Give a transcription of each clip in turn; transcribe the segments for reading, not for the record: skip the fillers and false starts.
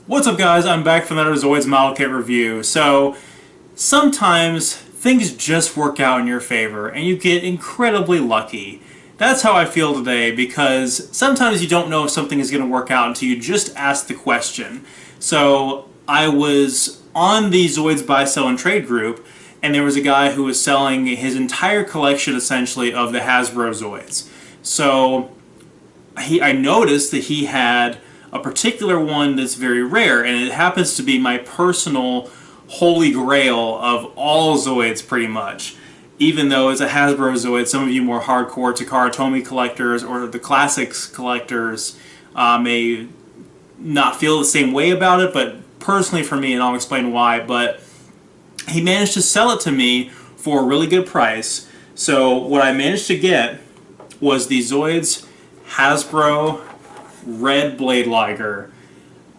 What's up, guys? I'm back for another Zoids model kit review. So sometimes things just work out in your favor and you get incredibly lucky. That's how I feel today, because sometimes you don't know if something is going to work out until you just ask the question. So I was on the Zoids buy, sell, and trade group, and there was a guy who was selling his entire collection essentially of the Hasbro Zoids. So I noticed that he had a particular one that's very rare, and it happens to be my personal Holy Grail of all Zoids, pretty much. Even though it's a Hasbro Zoid, some of you more hardcore Takara Tomy collectors or the classics collectors may not feel the same way about it, but personally for me, and I'll explain why, but he managed to sell it to me for a really good price. So what I managed to get was the Zoids Hasbro Red Blade Liger.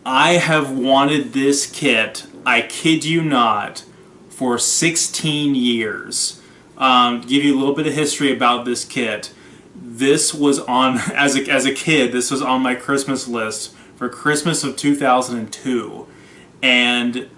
I have wanted this kit, I kid you not, for 16 years. To give you a little bit of history about this kit, this was on, as a kid, this was on my Christmas list for Christmas of 2002. And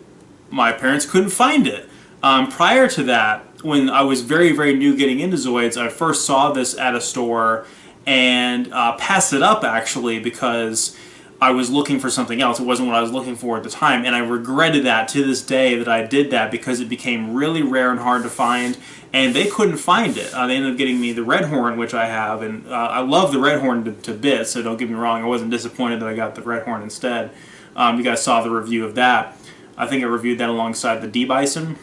my parents couldn't find it. Prior to that, when I was very, very new getting into Zoids, I first saw this at a store and passed it up, actually, because I was looking for something else. It wasn't what I was looking for at the time, and I regretted that to this day that I did that, because it became really rare and hard to find, and they couldn't find it. They ended up getting me the Red Horn, which I have, and I love the Red Horn to bits, so don't get me wrong, I wasn't disappointed that I got the Red Horn instead. You guys saw the review of that. I think I reviewed that alongside the D-Bison.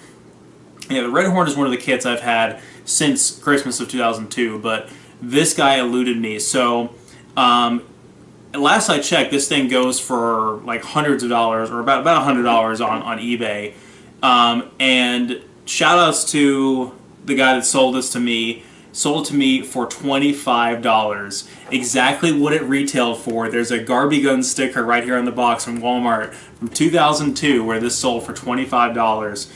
Yeah, the Red Horn is one of the kits I've had since Christmas of 2002, but this guy eluded me. So last I checked, this thing goes for like hundreds of dollars, or about $100 on eBay. And shout outs to the guy that sold this to me. Sold it to me for $25. Exactly what it retailed for. There's a Garby Gun sticker right here on the box from Walmart from 2002 where this sold for $25.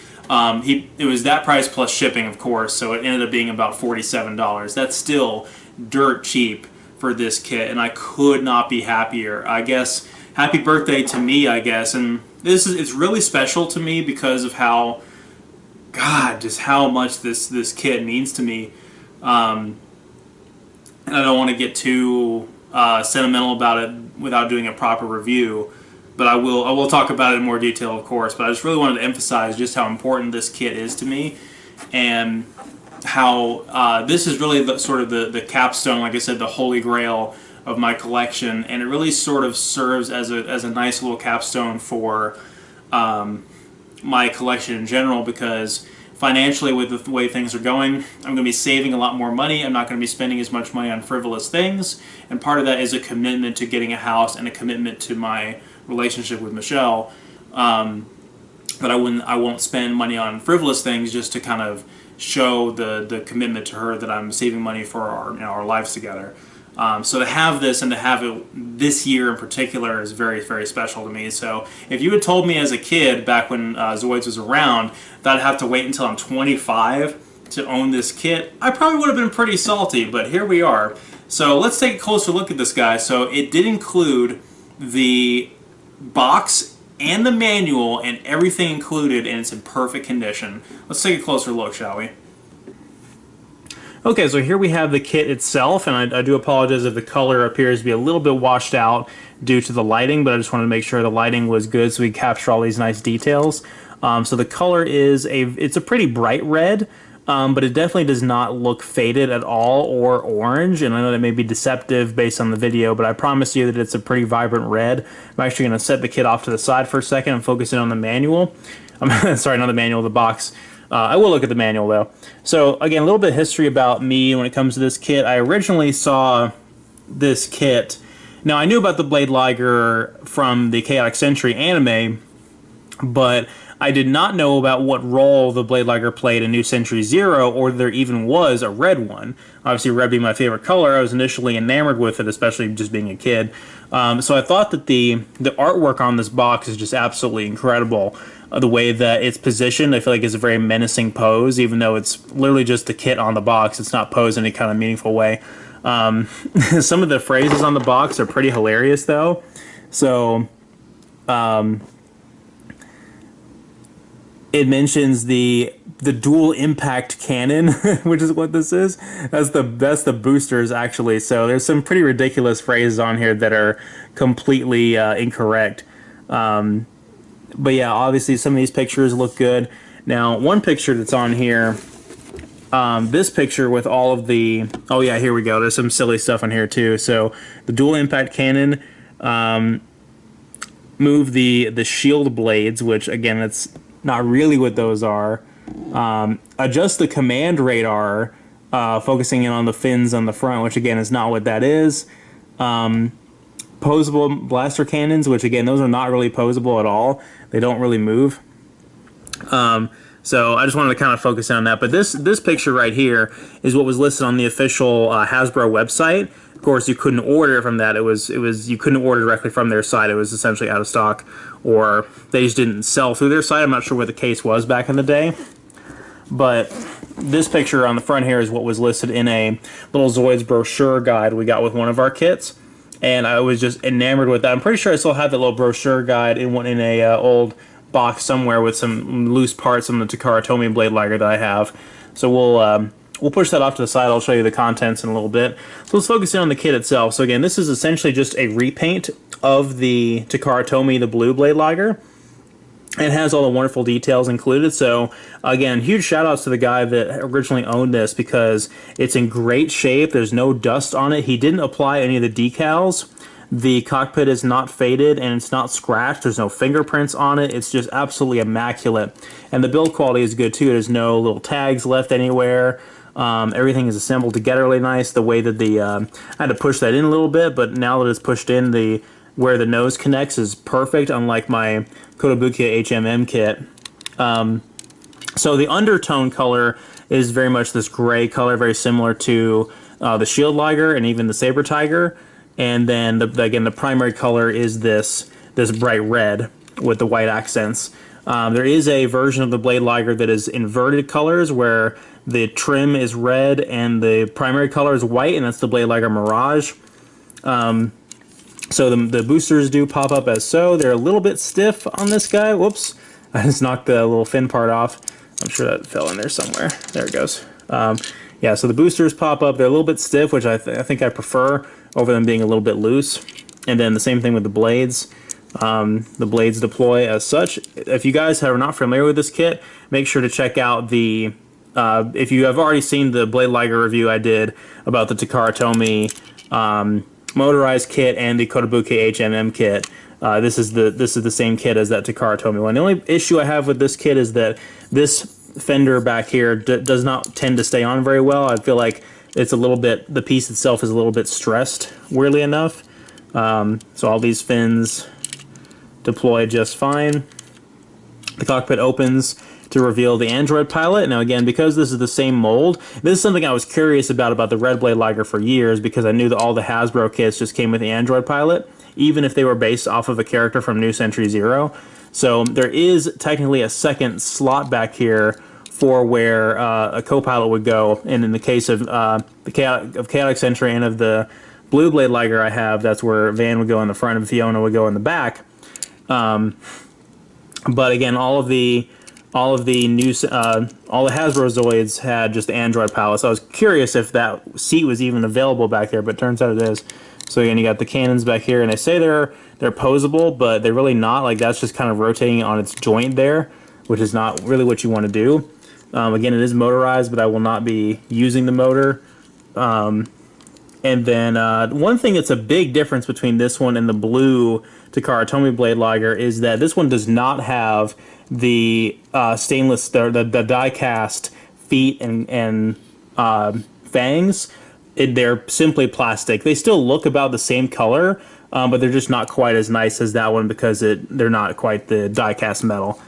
It was that price plus shipping, of course, so it ended up being about $47. That's still dirt cheap for this kit, and I could not be happier. I guess happy birthday to me, I guess, and it's really special to me because of how, God, just how much this kit means to me. And I don't want to get too sentimental about it without doing a proper review, but I will talk about it in more detail, of course. But I just really wanted to emphasize just how important this kit is to me, and how this is really sort of the capstone, like I said, the Holy Grail of my collection, and it really sort of serves as a nice little capstone for my collection in general, because financially, with the way things are going, I'm going to be saving a lot more money. I'm not going to be spending as much money on frivolous things, and part of that is a commitment to getting a house and a commitment to my relationship with Michelle. But I won't spend money on frivolous things just to kind of show the commitment to her that I'm saving money for our lives together. So to have this, and to have it this year in particular, is very, very special to me. So if you had told me as a kid, back when Zoids was around, that I'd have to wait until I'm 25 to own this kit, I probably would have been pretty salty, but here we are. So let's take a closer look at this guy. So it did include the box and the manual and everything included, and it's in perfect condition. Let's take a closer look, shall we? Okay, so here we have the kit itself, and I do apologize if the color appears to be a little bit washed out due to the lighting, but I just wanted to make sure the lighting was good so we capture all these nice details. So the color is it's a pretty bright red, but it definitely does not look faded at all or orange, and I know that may be deceptive based on the video, but I promise you that it's a pretty vibrant red. I'm actually going to set the kit off to the side for a second and focus in on the manual. Sorry, not the manual, the box. I will look at the manual, though. So, again, a little bit of history about me when it comes to this kit. I originally saw this kit. Now, I knew about the Blade Liger from the Chaotic Century anime, but I did not know about what role the Blade Liger played in New Century Zero, or there even was a red one. Obviously, red being my favorite color, I was initially enamored with it, especially just being a kid. So I thought that the artwork on this box is just absolutely incredible. The way that it's positioned, I feel like it's a very menacing pose, even though it's literally just a kit on the box. It's not posed in any kind of meaningful way. Some of the phrases on the box are pretty hilarious, though. So it mentions the dual impact cannon, which is what this is. That's the boosters actually. So there's some pretty ridiculous phrases on here that are completely incorrect. But yeah, obviously some of these pictures look good. Now, one picture that's on here, this picture with all of the, oh yeah, here we go. There's some silly stuff on here too. So the dual impact cannon, move the shield blades, which again, that's not really what those are. Adjust the command radar, focusing in on the fins on the front, which again is not what that is. Posable blaster cannons, which again, those are not really posable at all. They don't really move. So I just wanted to kind of focus on that. But this picture right here is what was listed on the official Hasbro website. Of course, you couldn't order it from that. It was you couldn't order directly from their site. It was essentially out of stock, or they just didn't sell through their site. I'm not sure what the case was back in the day. But this picture on the front here is what was listed in a little Zoids brochure guide we got with one of our kits. And I was just enamored with that. I'm pretty sure I still have that little brochure guide in a old box somewhere with some loose parts on the Takara Tomy Blade Liger that I have. So we'll push that off to the side. I'll show you the contents in a little bit. So let's focus in on the kit itself. So again, this is essentially just a repaint of the Takara Tomy, the blue Blade Liger. It has all the wonderful details included. So again, huge shout outs to the guy that originally owned this, because it's in great shape. There's no dust on it. He didn't apply any of the decals. The cockpit is not faded and it's not scratched. There's no fingerprints on it. It's just absolutely immaculate. And the build quality is good too. There's no little tags left anywhere. Everything is assembled together really nice. The way that I had to push that in a little bit, but now that it's pushed in, where the nose connects is perfect, unlike my Kotobukiya HMM kit. So the undertone color is very much this gray color, very similar to the Shield Liger and even the Saber Tiger. And then again, the primary color is this bright red with the white accents. There is a version of the Blade Liger that is inverted colors, where the trim is red and the primary color is white, and that's the Blade Liger Mirage. So the boosters do pop up as so. They're a little bit stiff on this guy. Whoops, I just knocked the little fin part off. I'm sure that fell in there somewhere. There it goes. Yeah, so the boosters pop up. They're a little bit stiff, which I think I prefer over them being a little bit loose. And then the same thing with the blades. The blades deploy as such. If you guys are not familiar with this kit, make sure to check out the... if you have already seen the Blade Liger review I did about the Takara Tomy motorized kit and the Kotobukiya HMM kit, this is the same kit as that Takara Tomy one. The only issue I have with this kit is that this fender back here does not tend to stay on very well. I feel like it's a little bit, the piece itself is a little bit stressed, weirdly enough. So all these fins deploy just fine. The cockpit opens to reveal the Android pilot. Now again, because this is the same mold, this is something I was curious about the Red Blade Liger for years, because I knew that all the Hasbro kits just came with the Android pilot, even if they were based off of a character from New Century Zero. So there is technically a second slot back here for where a co-pilot would go, and in the case of Chaotic Century and of the Blue Blade Liger I have, that's where Van would go in the front and Fiona would go in the back. But again, all the Hasbro Zoids had just the Android pilot, so I was curious if that seat was even available back there, but it turns out it is. So again, you got the cannons back here, and they say they're posable, but they're really not. Like, that's just kind of rotating on its joint there, which is not really what you want to do. Again, it is motorized, but I will not be using the motor. And then one thing that's a big difference between this one and the blue Takara Tomy Blade Liger is that this one does not have the stainless, the die-cast feet and fangs. They're simply plastic. They still look about the same color, but they're just not quite as nice as that one because they're not quite the die-cast metal.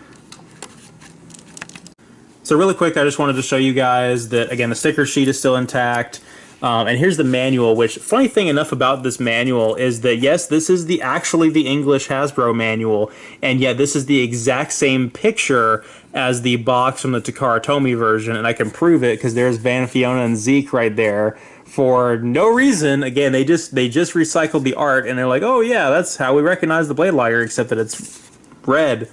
So really quick, I just wanted to show you guys that, again, the sticker sheet is still intact. And here's the manual, which, funny thing enough about this manual is that, yes, this is actually the English Hasbro manual, and yet this is the exact same picture as the box from the Takara Tomy version, and I can prove it because there's Van Fiona and Zeke right there for no reason. Again, they just recycled the art, and they're like, oh yeah, that's how we recognize the Blade Liger, except that it's red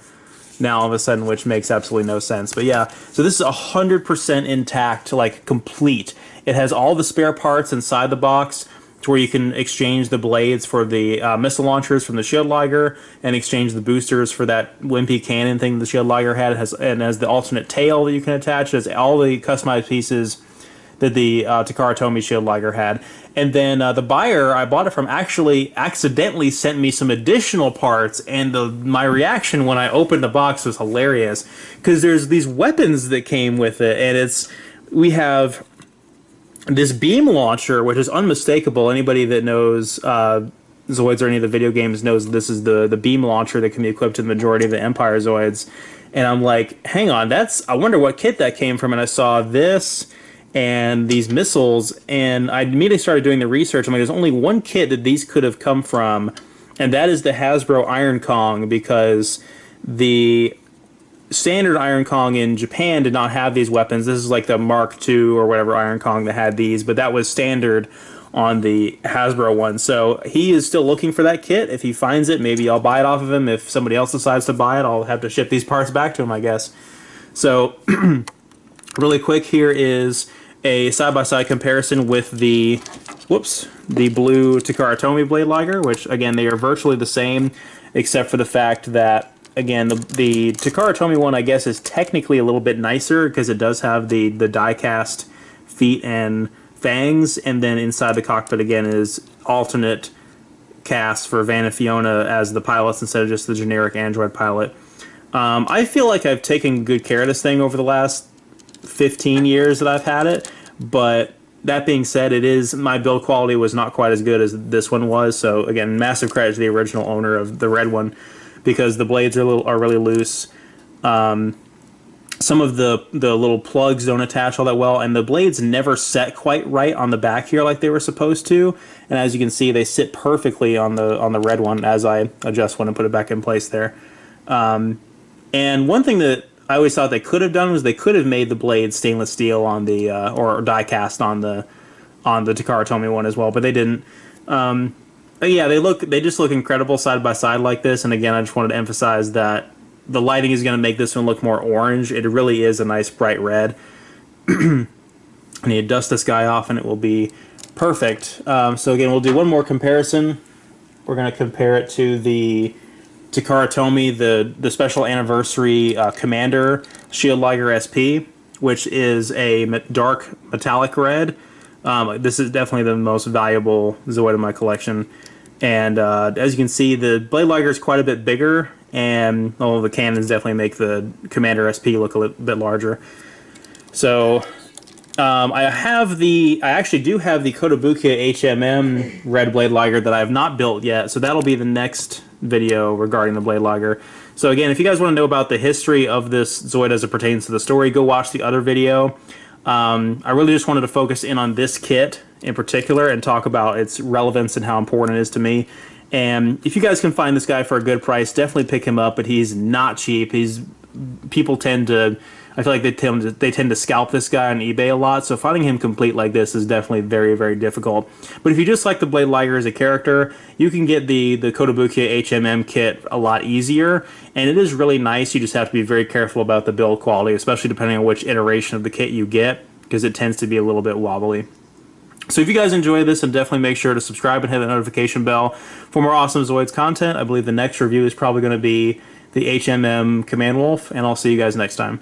now all of a sudden, which makes absolutely no sense. But yeah, so this is 100% intact, like complete. It has all the spare parts inside the box to where you can exchange the blades for the missile launchers from the Shield Liger and exchange the boosters for that wimpy cannon thing the Shield Liger had. It has the alternate tail that you can attach. It has all the customized pieces that the Takara Tomy Shield Liger had. And then the buyer I bought it from actually accidentally sent me some additional parts, and my reaction when I opened the box was hilarious, because there's these weapons that came with it, and we have this beam launcher, which is unmistakable. Anybody that knows Zoids or any of the video games knows this is the beam launcher that can be equipped to the majority of the Empire Zoids. And I'm like, hang on, I wonder what kit that came from. And I saw this and these missiles, and I immediately started doing the research. I'm like, there's only one kit that these could have come from, and that is the Hasbro Iron Kong, because the standard Iron Kong in Japan did not have these weapons. This is like the Mark II or whatever Iron Kong that had these, but that was standard on the Hasbro one. So he is still looking for that kit. If he finds it, maybe I'll buy it off of him. If somebody else decides to buy it, I'll have to ship these parts back to him, I guess. So really quick, here is a side-by-side comparison with the blue Takara Tomy Blade Liger, which again, they are virtually the same, except for the fact that, again, the Takara Tomy one, I guess, is technically a little bit nicer because it does have the die-cast feet and fangs, and then inside the cockpit, again, is alternate cast for Van and Fiona as the pilots instead of just the generic Android pilot. I feel like I've taken good care of this thing over the last 15 years that I've had it, but that being said, my build quality was not quite as good as this one was, so again, massive credit to the original owner of the red one, because the blades are really loose. Some of the little plugs don't attach all that well, and the blades never set quite right on the back here like they were supposed to. And as you can see, they sit perfectly on the red one as I adjust one and put it back in place there. And one thing that I always thought they could have done was they could have made the blades stainless steel on the or die cast on the Takara Tomy one as well, but they didn't. But yeah, they just look incredible side by side like this. And again, I just wanted to emphasize that the lighting is going to make this one look more orange. It really is a nice bright red. And you dust this guy off and it will be perfect. So again, we'll do one more comparison. We're going to compare it to the Takara Tomy, the special anniversary Commander Shield Liger SP, which is a dark metallic red. This is definitely the most valuable Zoid in my collection. And as you can see, the Blade Liger is quite a bit bigger, and the cannons definitely make the Commander SP look a little bit larger. So I actually do have the Kotobukiya HMM Red Blade Liger that I have not built yet, so that'll be the next video regarding the Blade Liger. So again, if you guys want to know about the history of this Zoid as it pertains to the story, go watch the other video. I really just wanted to focus in on this kit in particular and talk about its relevance and how important it is to me. And if you guys can find this guy for a good price, definitely pick him up, but he's not cheap. People tend to, I feel like they tend to scalp this guy on eBay a lot, so finding him complete like this is definitely very, very difficult. But if you just like the Blade Liger as a character, you can get the Kotobukiya HMM kit a lot easier, and it is really nice. You just have to be very careful about the build quality, especially depending on which iteration of the kit you get, because it tends to be a little bit wobbly. So if you guys enjoy this, then definitely make sure to subscribe and hit the notification bell for more awesome Zoids content. I believe the next review is probably going to be the HMM Command Wolf, and I'll see you guys next time.